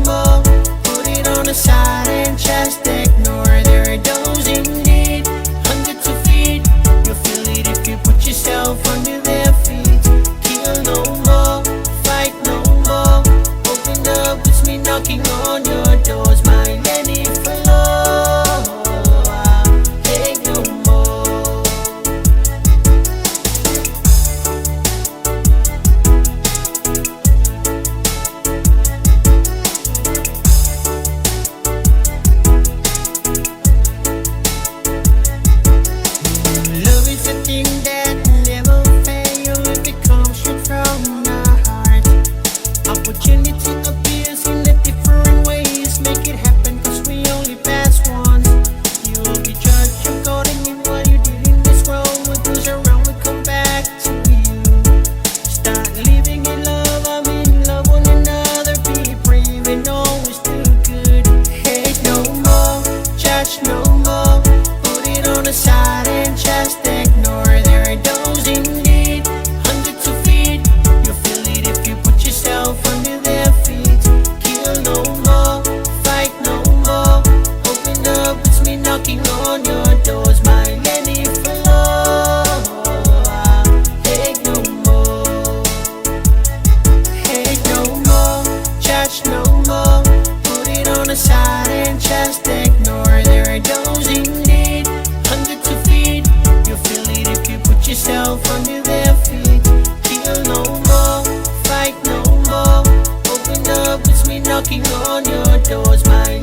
more. Put it on the side and just ignore. There are those in need, hunger to feed. You'll feel it if you put yourself under their feet. Kill no more, fight no more. Open up, it's me knocking on your doors. My Nifoloa, beg no more. Love is a thing that never fails if it comes straight from the heart. Opportunity appears in a different ways. Make it happen, cause we only pass once. You will be judged according to what you did in this world. What goes around will come back to you. Start living in love, I'm in love one another. Be brave and always do good. Hate no more, judge no more. Put it on the side and just ignore. There are those in need, hunger to feed. You'll feel it if you put yourself under their feet. Kill no more, fight no more. Open up, it's me knocking on your doors. My Nifoloa, hate no more. Hate no more, judge no more. Put it on the side and just ignore. There are those in need, hunger to feed. You'll feel it if you put yourself under their feet. Kill no more, fight no more. Open up, it's me knocking on your doors. My